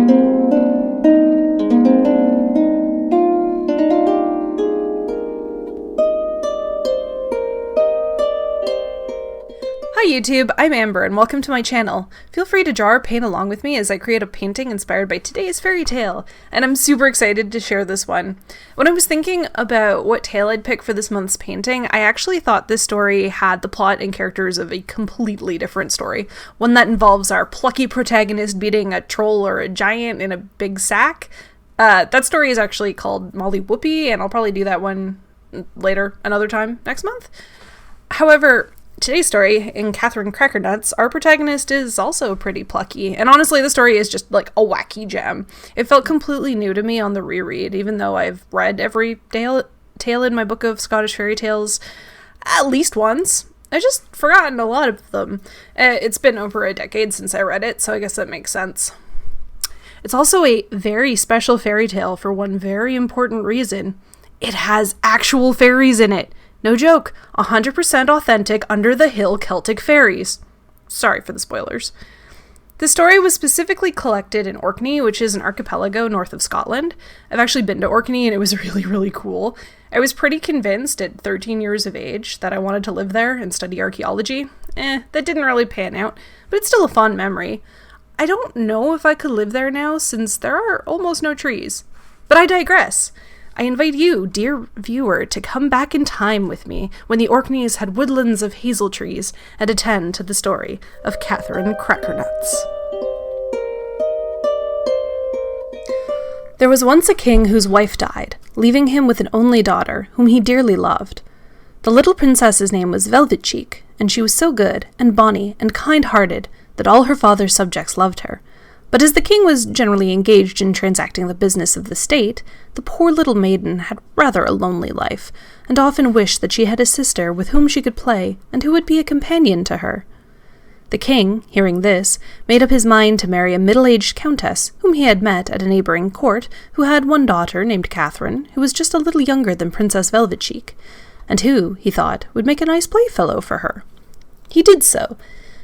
Hi YouTube, I'm Amber and welcome to my channel. Feel free to draw or paint along with me as I create a painting inspired by today's fairy tale, and I'm super excited to share this one. When I was thinking about what tale I'd pick for this month's painting, I actually thought this story had the plot and characters of a completely different story. One that involves our plucky protagonist beating a troll or a giant in a big sack. That story is actually called Molly Whoopie, and I'll probably do that one later, another time, next month. However, today's story, in Katherine Crackernuts, our protagonist is also pretty plucky, and honestly the story is just like a wacky gem. It felt completely new to me on the reread, even though I've read every tale in my book of Scottish fairy tales at least once. I've just forgotten a lot of them. It's been over a decade since I read it, so I guess that makes sense. It's also a very special fairy tale for one very important reason. It has actual fairies in it. No joke, 100% authentic under-the-hill Celtic fairies. Sorry for the spoilers. The story was specifically collected in Orkney, which is an archipelago north of Scotland. I've actually been to Orkney and it was really, really cool. I was pretty convinced at 13 years of age that I wanted to live there and study archaeology. That didn't really pan out, but it's still a fond memory. I don't know if I could live there now since there are almost no trees. But I digress. I invite you, dear viewer, to come back in time with me when the Orkneys had woodlands of hazel trees and attend to the story of Katherine Crackernuts. There was once a king whose wife died, leaving him with an only daughter, whom he dearly loved. The little princess's name was Velvet Cheek, and she was so good and bonny and kind-hearted that all her father's subjects loved her. But as the king was generally engaged in transacting the business of the state, the poor little maiden had rather a lonely life, and often wished that she had a sister with whom she could play, and who would be a companion to her. The king, hearing this, made up his mind to marry a middle-aged countess, whom he had met at a neighbouring court, who had one daughter named Catherine, who was just a little younger than Princess Velvet Cheek, and who, he thought, would make a nice playfellow for her. He did so,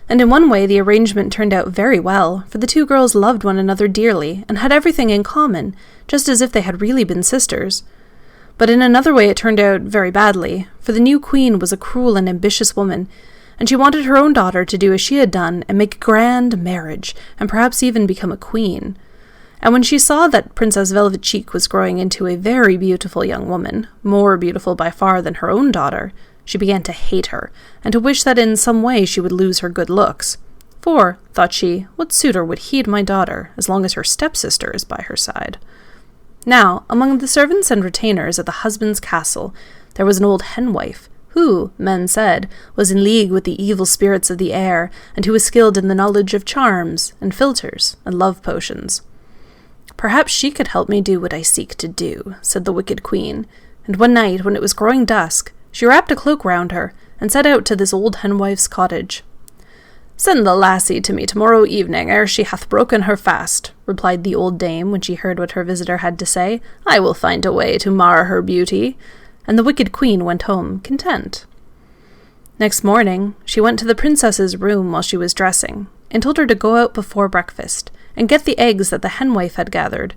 and in one way the arrangement turned out very well, for the two girls loved one another dearly and had everything in common, just as if they had really been sisters. But in another way it turned out very badly, for the new queen was a cruel and ambitious woman, and she wanted her own daughter to do as she had done and make a grand marriage, and perhaps even become a queen. And when she saw that Princess Velvet Cheek was growing into a very beautiful young woman, more beautiful by far than her own daughter, she began to hate her, and to wish that in some way she would lose her good looks. For, thought she, what suitor would heed my daughter, as long as her stepsister is by her side? Now, among the servants and retainers at the husband's castle, there was an old henwife, who, men said, was in league with the evil spirits of the air, and who was skilled in the knowledge of charms, and philters, and love potions. Perhaps she could help me do what I seek to do, said the wicked queen, and one night, when it was growing dusk, she wrapped a cloak round her, and set out to this old henwife's cottage. "Send the lassie to me tomorrow evening, ere she hath broken her fast," replied the old dame when she heard what her visitor had to say. "I will find a way to mar her beauty." And the wicked queen went home, content. Next morning, she went to the princess's room while she was dressing, and told her to go out before breakfast, and get the eggs that the henwife had gathered.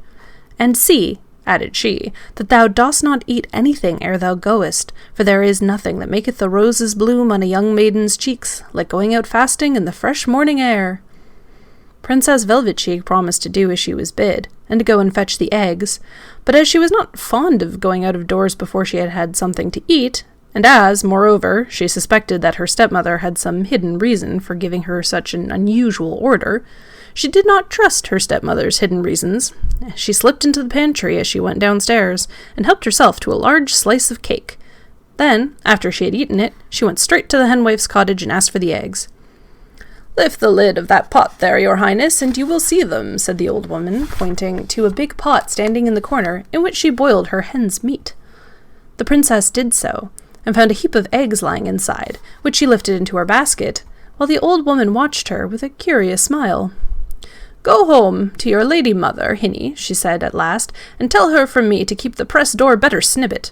"And see," added she, "that thou dost not eat anything ere thou goest, for there is nothing that maketh the roses bloom on a young maiden's cheeks, like going out fasting in the fresh morning air." Princess Velvet Cheek promised to do as she was bid, and to go and fetch the eggs, but as she was not fond of going out of doors before she had had something to eat, and as, moreover, she suspected that her stepmother had some hidden reason for giving her such an unusual order, she did not trust her stepmother's hidden reasons. She slipped into the pantry as she went downstairs, and helped herself to a large slice of cake. Then, after she had eaten it, she went straight to the henwife's cottage and asked for the eggs. "Lift the lid of that pot there, your highness, and you will see them," said the old woman, pointing to a big pot standing in the corner, in which she boiled her hen's meat. The princess did so, and found a heap of eggs lying inside, which she lifted into her basket, while the old woman watched her with a curious smile. "Go home to your lady mother, Hinny," she said at last, "and tell her from me to keep the press door better snibbit."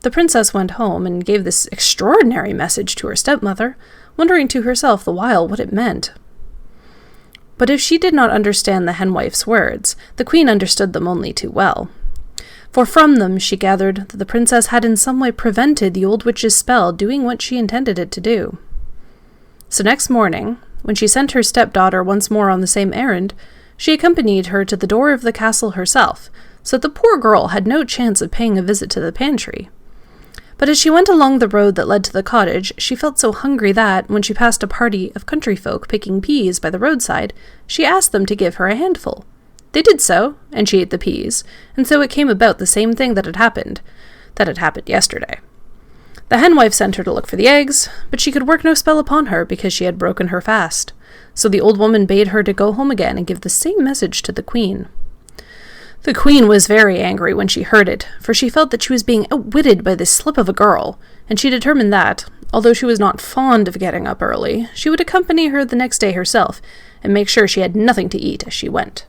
The princess went home and gave this extraordinary message to her stepmother, wondering to herself the while what it meant. But if she did not understand the henwife's words, the queen understood them only too well. For from them she gathered that the princess had in some way prevented the old witch's spell doing what she intended it to do. So next morning, when she sent her stepdaughter once more on the same errand, she accompanied her to the door of the castle herself, so that the poor girl had no chance of paying a visit to the pantry. But as she went along the road that led to the cottage, she felt so hungry that, when she passed a party of country folk picking peas by the roadside, she asked them to give her a handful. They did so, and she ate the peas, and so it came about the same thing that had happened yesterday. The henwife sent her to look for the eggs, but she could work no spell upon her because she had broken her fast. So the old woman bade her to go home again and give the same message to the queen. The queen was very angry when she heard it, for she felt that she was being outwitted by this slip of a girl, and she determined that, although she was not fond of getting up early, she would accompany her the next day herself, and make sure she had nothing to eat as she went.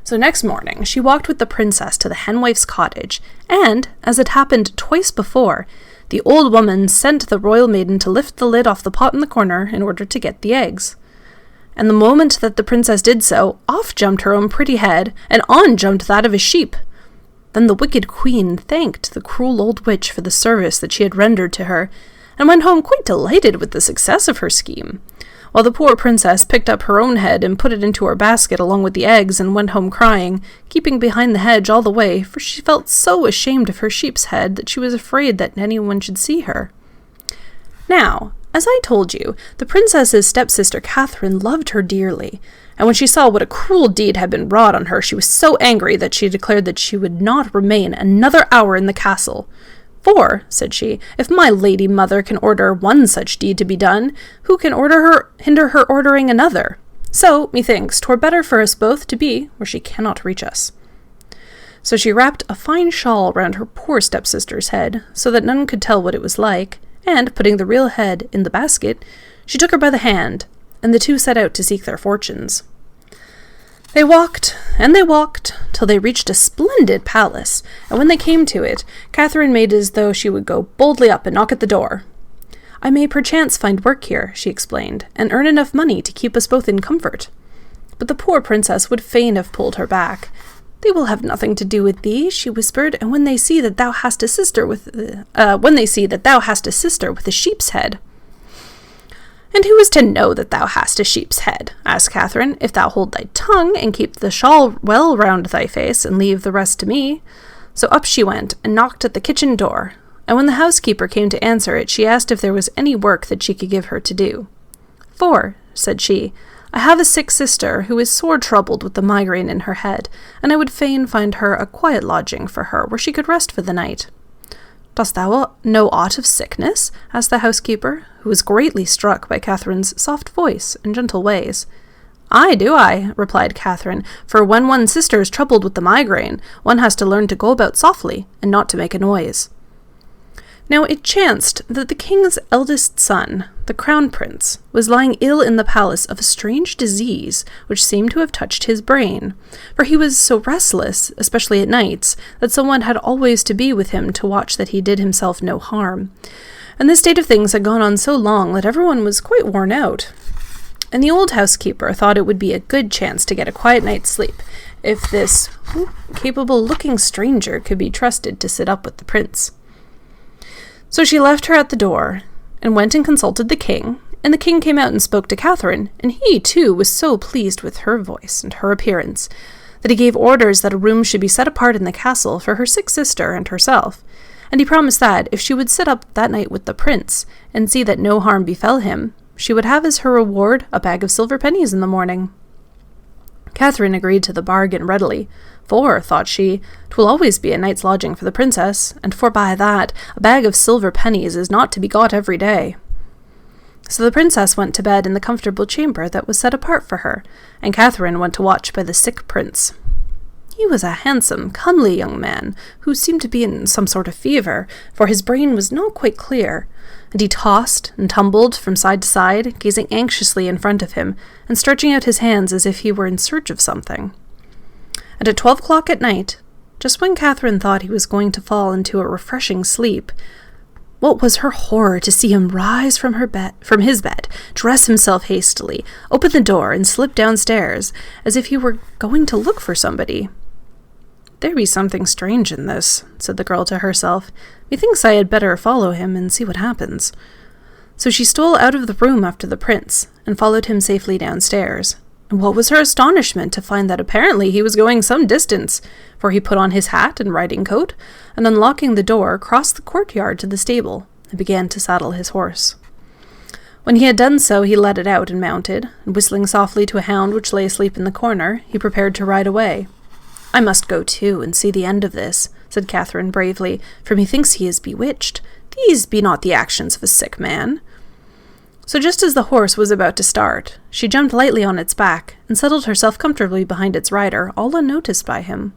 So next morning, she walked with the princess to the henwife's cottage, and, as it happened twice before, the old woman sent the royal maiden to lift the lid off the pot in the corner in order to get the eggs. And the moment that the princess did so, off jumped her own pretty head, and on jumped that of a sheep. Then the wicked queen thanked the cruel old witch for the service that she had rendered to her, and went home quite delighted with the success of her scheme, while the poor princess picked up her own head and put it into her basket along with the eggs and went home crying, keeping behind the hedge all the way, for she felt so ashamed of her sheep's head that she was afraid that anyone should see her. Now, as I told you, the princess's stepsister Catherine loved her dearly, and when she saw what a cruel deed had been wrought on her, she was so angry that she declared that she would not remain another hour in the castle. For, said she, if my lady mother can order one such deed to be done, who can hinder her ordering another? So, methinks, 'twere better for us both to be where she cannot reach us. So she wrapped a fine shawl round her poor stepsister's head, so that none could tell what it was like, and, putting the real head in the basket, she took her by the hand, and the two set out to seek their fortunes. They walked, till they reached a splendid palace, and when they came to it, Catherine made as though she would go boldly up and knock at the door. "I may perchance find work here," she explained, "and earn enough money to keep us both in comfort." But the poor princess would fain have pulled her back. "They will have nothing to do with thee," she whispered, "and when they see that thou hast a sister with a sheep's head." "And who is to know that thou hast a sheep's head?" asked Catherine, "if thou hold thy tongue, and keep the shawl well round thy face, and leave the rest to me." So up she went, and knocked at the kitchen door, and when the housekeeper came to answer it, she asked if there was any work that she could give her to do. "For," said she, "I have a sick sister, who is sore troubled with the migraine in her head, and I would fain find her a quiet lodging for her, where she could rest for the night." "Dost thou know aught of sickness?" asked the housekeeper, who was greatly struck by Catherine's soft voice and gentle ways. "Aye, do I," replied Catherine, "for when one's sister is troubled with the migraine, one has to learn to go about softly, and not to make a noise." Now it chanced that the king's eldest son, the crown prince, was lying ill in the palace of a strange disease which seemed to have touched his brain, for he was so restless, especially at nights, that someone had always to be with him to watch that he did himself no harm. And this state of things had gone on so long that everyone was quite worn out. And the old housekeeper thought it would be a good chance to get a quiet night's sleep, if this capable-looking stranger could be trusted to sit up with the prince. So she left her at the door, and went and consulted the king, and the king came out and spoke to Catherine, and he, too, was so pleased with her voice and her appearance, that he gave orders that a room should be set apart in the castle for her sick sister and herself, and he promised that, if she would sit up that night with the prince, and see that no harm befell him, she would have as her reward a bag of silver pennies in the morning. Catherine agreed to the bargain readily, for, thought she, 'twill always be a night's lodging for the princess, and forby that, a bag of silver pennies is not to be got every day. So the princess went to bed in the comfortable chamber that was set apart for her, and Catherine went to watch by the sick prince. He was a handsome, comely young man, who seemed to be in some sort of fever, for his brain was not quite clear, and he tossed and tumbled from side to side, gazing anxiously in front of him, and stretching out his hands as if he were in search of something. And at 12 o'clock at night, just when Catherine thought he was going to fall into a refreshing sleep, What was her horror to see him rise from his bed, dress himself hastily, open the door, and slip downstairs, as if he were going to look for somebody. "There be something strange in this," said the girl to herself. "Methinks I had better follow him and see what happens." So she stole out of the room after the prince, and followed him safely downstairs. And what was her astonishment to find that apparently he was going some distance, for he put on his hat and riding coat, and unlocking the door, crossed the courtyard to the stable, and began to saddle his horse. When he had done so, he let it out and mounted, and whistling softly to a hound which lay asleep in the corner, he prepared to ride away. "I must go too, and see the end of this," said Catherine bravely, "for methinks he is bewitched. These be not the actions of a sick man." So just as the horse was about to start, she jumped lightly on its back, and settled herself comfortably behind its rider, all unnoticed by him.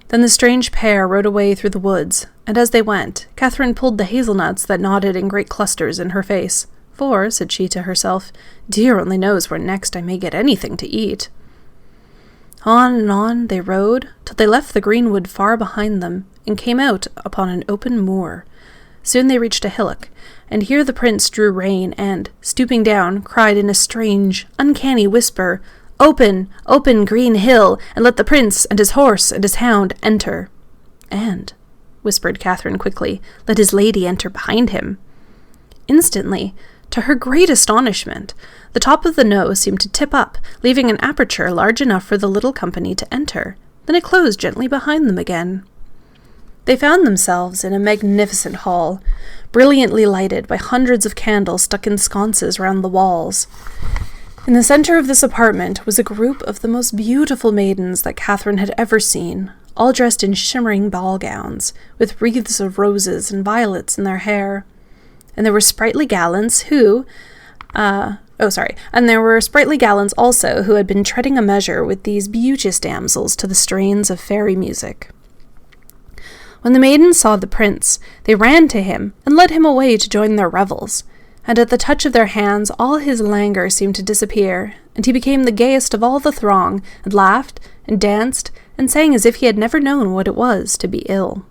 Then the strange pair rode away through the woods, and as they went, Catherine pulled the hazelnuts that nodded in great clusters in her face, for, said she to herself, "Dear only knows where next I may get anything to eat." On and on they rode, till they left the greenwood far behind them, and came out upon an open moor. Soon they reached a hillock, and here the prince drew rein and, stooping down, cried in a strange, uncanny whisper, "Open, open, green hill, and let the prince and his horse and his hound enter." "And," whispered Catherine quickly, "let his lady enter behind him." Instantly, to her great astonishment, the top of the nose seemed to tip up, leaving an aperture large enough for the little company to enter. Then it closed gently behind them again. They found themselves in a magnificent hall, brilliantly lighted by hundreds of candles stuck in sconces round the walls. In the center of this apartment was a group of the most beautiful maidens that Catherine had ever seen, all dressed in shimmering ball gowns, with wreaths of roses and violets in their hair. And there were sprightly gallants also who had been treading a measure with these beauteous damsels to the strains of fairy music. When the maidens saw the prince, they ran to him and led him away to join their revels, and at the touch of their hands all his languor seemed to disappear, and he became the gayest of all the throng, and laughed and danced and sang as if he had never known what it was to be ill.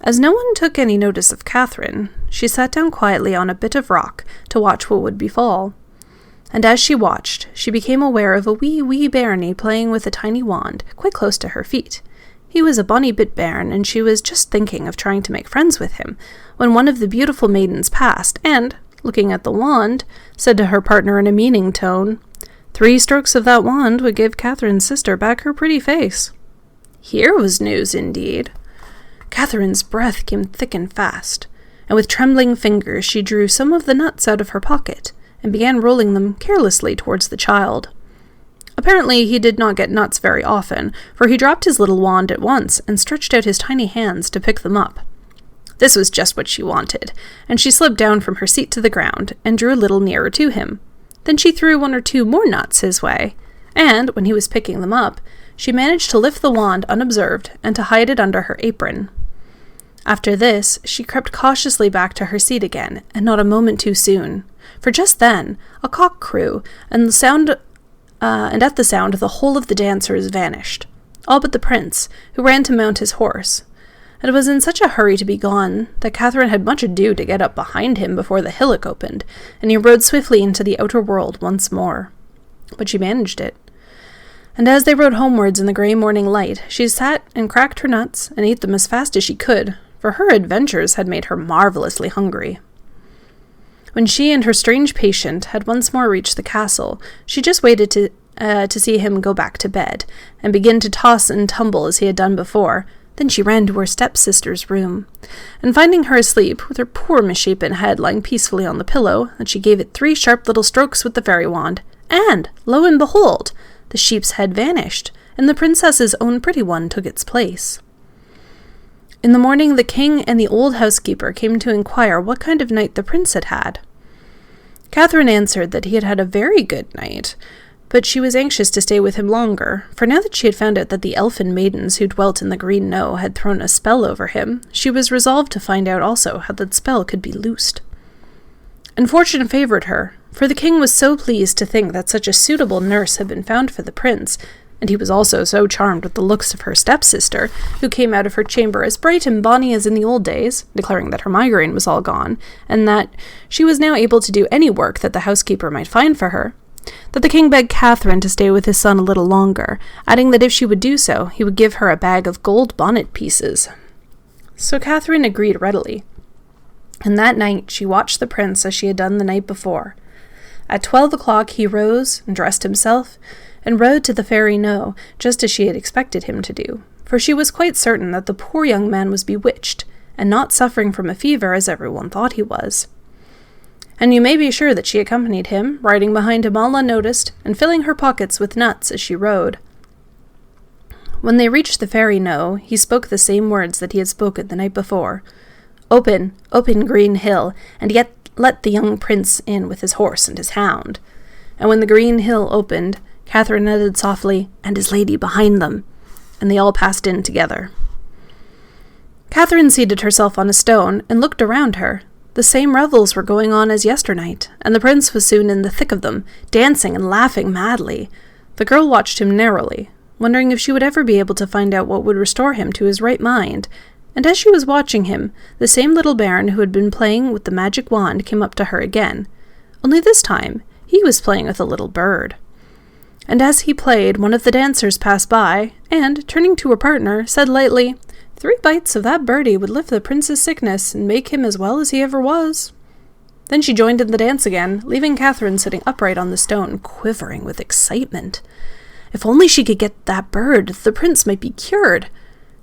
As no one took any notice of Catherine, she sat down quietly on a bit of rock to watch what would befall. And as she watched, she became aware of a wee bairnie playing with a tiny wand quite close to her feet. He was a bonny bit bairn, and she was just thinking of trying to make friends with him, when one of the beautiful maidens passed, and, looking at the wand, said to her partner in a meaning tone, "3 strokes of that wand would give Catherine's sister back her pretty face." Here was news indeed. Catherine's breath came thick and fast, and with trembling fingers she drew some of the nuts out of her pocket, and began rolling them carelessly towards the child. Apparently he did not get nuts very often, for he dropped his little wand at once and stretched out his tiny hands to pick them up. This was just what she wanted, and she slipped down from her seat to the ground and drew a little nearer to him. Then she threw 1 or 2 more nuts his way, and, when he was picking them up, she managed to lift the wand unobserved and to hide it under her apron. After this, she crept cautiously back to her seat again, and not a moment too soon, for just then a cock crew, and at the sound the whole of the dancers vanished, all but the prince, who ran to mount his horse, and was in such a hurry to be gone that Catherine had much ado to get up behind him before the hillock opened, and he rode swiftly into the outer world once more. But she managed it. And as they rode homewards in the grey morning light, she sat and cracked her nuts and ate them as fast as she could, for her adventures had made her marvellously hungry. When she and her strange patient had once more reached the castle, she just waited to see him go back to bed, and begin to toss and tumble as he had done before. Then she ran to her stepsister's room, and finding her asleep, with her poor misshapen head lying peacefully on the pillow, that she gave it 3 sharp little strokes with the fairy wand, and, lo and behold, the sheep's head vanished, and the princess's own pretty one took its place. In the morning the king and the old housekeeper came to inquire what kind of night the prince had had. Catherine answered that he had had a very good night, but she was anxious to stay with him longer, for now that she had found out that the elfin maidens who dwelt in the green knowe had thrown a spell over him, she was resolved to find out also how that spell could be loosed. And fortune favoured her, for the king was so pleased to think that such a suitable nurse had been found for the prince, and he was also so charmed with the looks of her stepsister, who came out of her chamber as bright and bonny as in the old days, declaring that her migraine was all gone, and that she was now able to do any work that the housekeeper might find for her, that the king begged Catherine to stay with his son a little longer, adding that if she would do so, he would give her a bag of gold bonnet pieces. So Catherine agreed readily, and that night she watched the prince as she had done the night before. At 12 o'clock he rose and dressed himself, and rode to the fairy No, just as she had expected him to do, for she was quite certain that the poor young man was bewitched, and not suffering from a fever as everyone thought he was. And you may be sure that she accompanied him, riding behind him all unnoticed, and filling her pockets with nuts as she rode. When they reached the fairy No, he spoke the same words that he had spoken the night before. "Open, open green hill, and yet let the young prince in with his horse and his hound." And when the green hill opened, Catherine added softly, "and his lady behind them," and they all passed in together. Catherine seated herself on a stone and looked around her. The same revels were going on as yesternight, and the prince was soon in the thick of them, dancing and laughing madly. The girl watched him narrowly, wondering if she would ever be able to find out what would restore him to his right mind, and as she was watching him, the same little baron who had been playing with the magic wand came up to her again. Only this time, he was playing with a little bird. And as he played, one of the dancers passed by, and, turning to her partner, said lightly, "3 bites of that birdie would lift the prince's sickness and make him as well as he ever was." Then she joined in the dance again, leaving Catherine sitting upright on the stone, quivering with excitement. If only she could get that bird, the prince might be cured.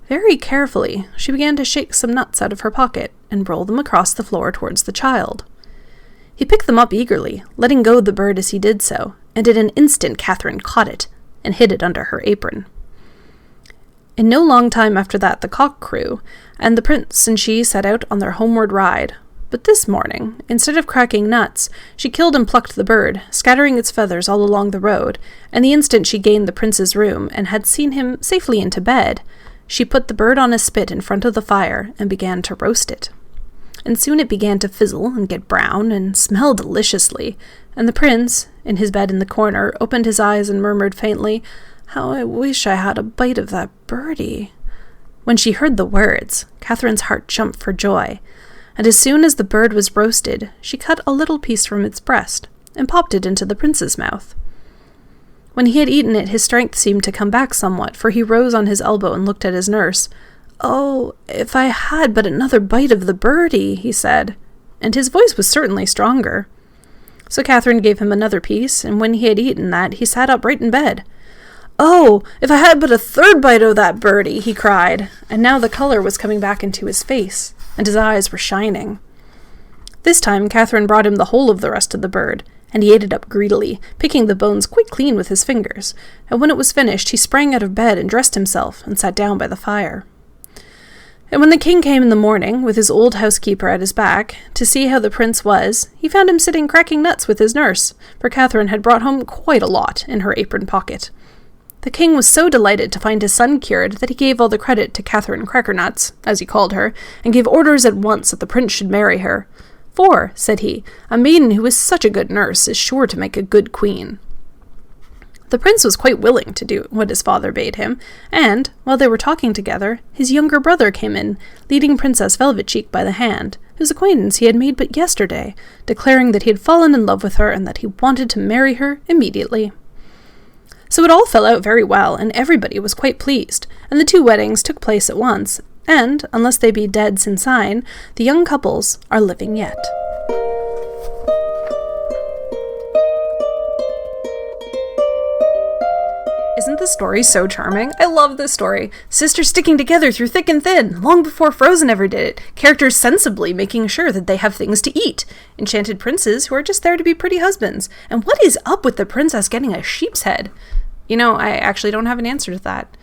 Very carefully, she began to shake some nuts out of her pocket and roll them across the floor towards the child. He picked them up eagerly, letting go the bird as he did so, and in an instant Catherine caught it and hid it under her apron. In no long time after that the cock crew, and the prince and she set out on their homeward ride. But this morning, instead of cracking nuts, she killed and plucked the bird, scattering its feathers all along the road, and the instant she gained the prince's room and had seen him safely into bed, she put the bird on a spit in front of the fire and began to roast it. And soon it began to fizzle and get brown and smell deliciously, and the prince, in his bed in the corner, opened his eyes and murmured faintly, "How I wish I had a bite of that birdie." When she heard the words, Catherine's heart jumped for joy, and as soon as the bird was roasted, she cut a little piece from its breast and popped it into the prince's mouth. When he had eaten it, his strength seemed to come back somewhat, for he rose on his elbow and looked at his nurse. "Oh, if I had but another bite of the birdie," he said, and his voice was certainly stronger. So Catherine gave him another piece, and when he had eaten that, he sat upright in bed. "Oh, if I had but a 3rd bite of that birdie," he cried, and now the colour was coming back into his face, and his eyes were shining. This time Catherine brought him the whole of the rest of the bird, and he ate it up greedily, picking the bones quite clean with his fingers, and when it was finished he sprang out of bed and dressed himself and sat down by the fire. And when the king came in the morning, with his old housekeeper at his back, to see how the prince was, he found him sitting cracking nuts with his nurse, for Catherine had brought home quite a lot in her apron pocket. The king was so delighted to find his son cured that he gave all the credit to Katherine Crackernuts, as he called her, and gave orders at once that the prince should marry her. "For," said he, "a maiden who is such a good nurse is sure to make a good queen." The prince was quite willing to do what his father bade him, and, while they were talking together, his younger brother came in, leading Princess Velvet-Cheek by the hand, whose acquaintance he had made but yesterday, declaring that he had fallen in love with her and that he wanted to marry her immediately. So it all fell out very well, and everybody was quite pleased, and the 2 weddings took place at once, and, unless they be dead sin sign, the young couples are living yet. Isn't this story so charming? I love this story. Sisters sticking together through thick and thin, long before Frozen ever did it. Characters sensibly making sure that they have things to eat. Enchanted princes who are just there to be pretty husbands. And what is up with the princess getting a sheep's head? You know, I actually don't have an answer to that.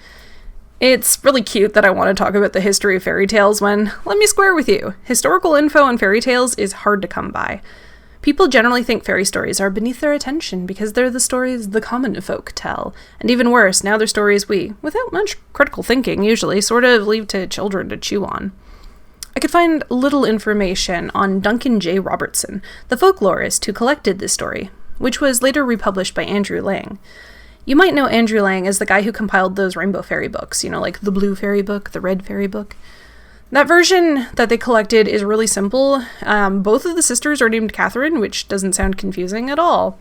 It's really cute that I want to talk about the history of fairy tales when, let me square with you, historical info on fairy tales is hard to come by. People generally think fairy stories are beneath their attention because they're the stories the common folk tell, and even worse, now they're stories we, without much critical thinking usually, sort of leave to children to chew on. I could find little information on Duncan J. Robertson, the folklorist who collected this story, which was later republished by Andrew Lang. You might know Andrew Lang as the guy who compiled those Rainbow Fairy books, like the Blue Fairy book, the Red Fairy book. That version that they collected is really simple. Both of the sisters are named Katherine, which doesn't sound confusing at all.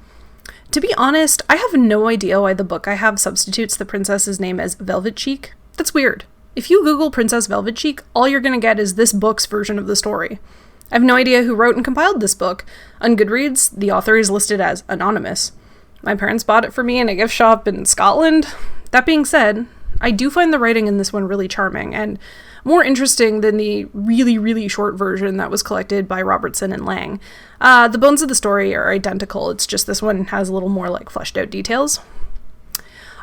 To be honest, I have no idea why the book I have substitutes the princess's name as Velvet Cheek. That's weird. If you Google Princess Velvet Cheek, all you're going to get is this book's version of the story. I have no idea who wrote and compiled this book. On Goodreads, the author is listed as anonymous. My parents bought it for me in a gift shop in Scotland. That being said, I do find the writing in this one really charming and more interesting than the really, really short version that was collected by Robertson and Lang. The bones of the story are identical, it's just this one has a little more fleshed out details.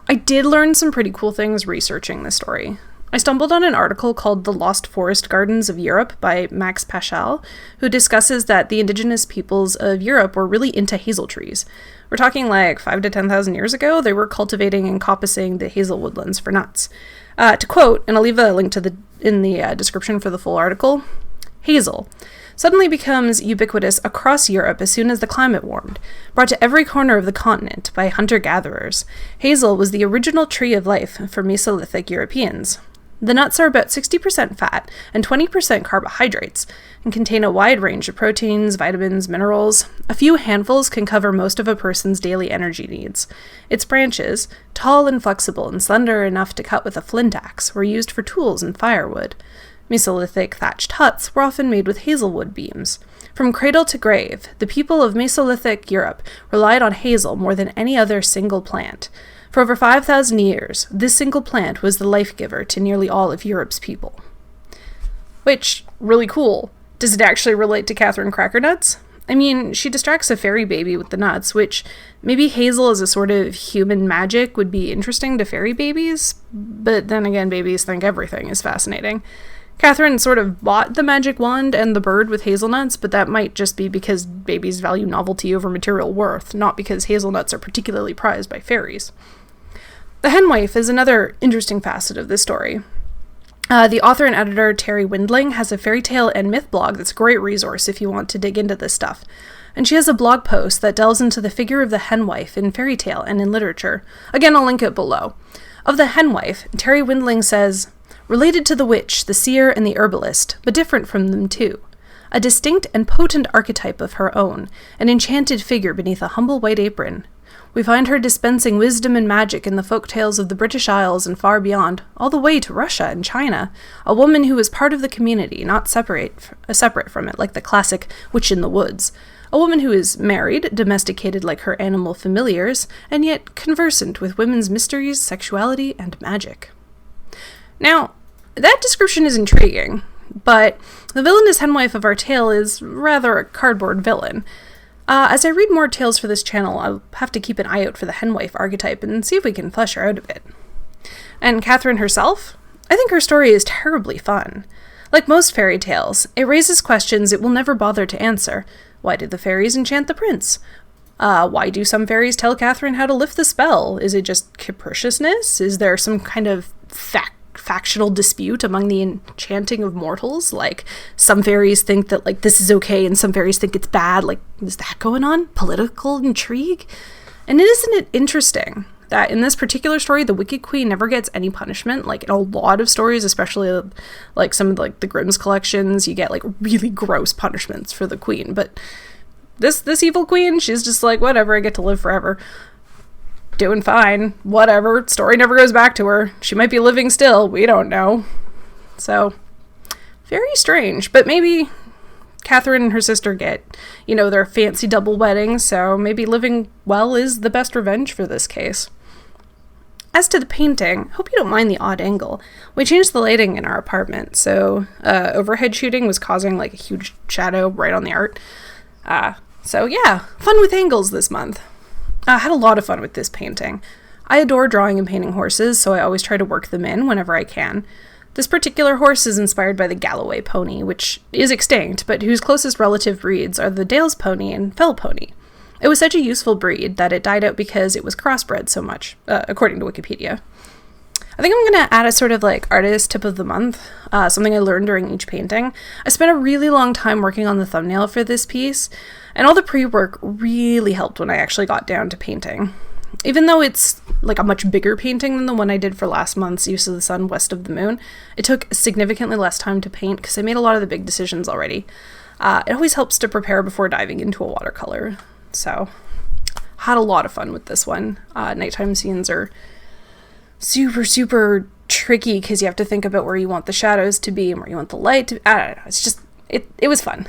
I did learn some pretty cool things researching this story. I stumbled on an article called The Lost Forest Gardens of Europe by Max Paschal, who discusses that the indigenous peoples of Europe were really into hazel trees. We're talking 5,000 to 10,000 years ago, they were cultivating and coppicing the hazel woodlands for nuts. To quote, and I'll leave a link in the description for the full article, hazel suddenly becomes ubiquitous across Europe as soon as the climate warmed, brought to every corner of the continent by hunter-gatherers. Hazel was the original tree of life for Mesolithic Europeans. The nuts are about 60% fat and 20% carbohydrates and contain a wide range of proteins, vitamins, minerals. A few handfuls can cover most of a person's daily energy needs. Its branches, tall and flexible and slender enough to cut with a flint axe, were used for tools and firewood. Mesolithic thatched huts were often made with hazelwood beams. From cradle to grave, the people of Mesolithic Europe relied on hazel more than any other single plant. For over 5,000 years, this single plant was the life-giver to nearly all of Europe's people. Which, really cool. Does it actually relate to Katherine Crackernuts? I mean, she distracts a fairy baby with the nuts, which maybe hazel as a sort of human magic would be interesting to fairy babies, but then again, babies think everything is fascinating. Katherine sort of bought the magic wand and the bird with hazelnuts, but that might just be because babies value novelty over material worth, not because hazelnuts are particularly prized by fairies. The Henwife is another interesting facet of this story. The author and editor Terri Windling has a fairy tale and myth blog that's a great resource if you want to dig into this stuff. And she has a blog post that delves into the figure of the Henwife in fairy tale and in literature. Again, I'll link it below. Of the Henwife, Terri Windling says, related to the witch, the seer, and the herbalist, but different from them too. A distinct and potent archetype of her own, an enchanted figure beneath a humble white apron. We find her dispensing wisdom and magic in the folk tales of the British Isles and far beyond, all the way to Russia and China, a woman who is part of the community, not separate from it, like the classic witch in the woods. A woman who is married, domesticated like her animal familiars, and yet conversant with women's mysteries, sexuality, and magic. Now, that description is intriguing, but the villainous Henwife of our tale is rather a cardboard villain. As I read more tales for this channel, I'll have to keep an eye out for the Henwife archetype and see if we can flesh her out a bit. And Katherine herself? I think her story is terribly fun. Like most fairy tales, it raises questions it will never bother to answer. Why did the fairies enchant the prince? Why do some fairies tell Katherine how to lift the spell? Is it just capriciousness? Is there some kind of factional dispute among the enchanting of mortals? Like, some fairies think that, this is okay, and some fairies think it's bad. Is that going on? Political intrigue? And isn't it interesting that in this particular story, the Wicked Queen never gets any punishment? In a lot of stories, especially, some of, the Grimm's collections, you get, really gross punishments for the queen. But this evil queen, she's just whatever, I get to live forever. Doing fine, whatever, story never goes back to her. She might be living still, we don't know. So, very strange, but maybe Katherine and her sister get, their fancy double wedding, so maybe living well is the best revenge for this case. As to the painting, hope you don't mind the odd angle. We changed the lighting in our apartment, so overhead shooting was causing a huge shadow right on the art. So yeah, fun with angles this month. I had a lot of fun with this painting. I adore drawing and painting horses, so I always try to work them in whenever I can. This particular horse is inspired by the Galloway pony, which is extinct, but whose closest relative breeds are the Dales pony and Fell pony. It was such a useful breed that it died out because it was crossbred so much, according to Wikipedia. I think I'm going to add a sort of artist tip of the month, something I learned during each painting. I spent a really long time working on the thumbnail for this piece, and all the pre-work really helped when I actually got down to painting. Even though it's like a much bigger painting than the one I did for last month's Use of the Sun, West of the Moon. It took significantly less time to paint because I made a lot of the big decisions already. It always helps to prepare before diving into a watercolor. So, had a lot of fun with this one. Nighttime scenes are super, super tricky because you have to think about where you want the shadows to be and where you want the light to. I don't know. It's just. It was fun.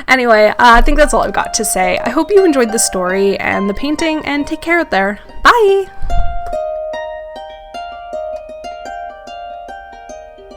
Anyway, I think that's all I've got to say. I hope you enjoyed the story and the painting, and take care out there. Bye!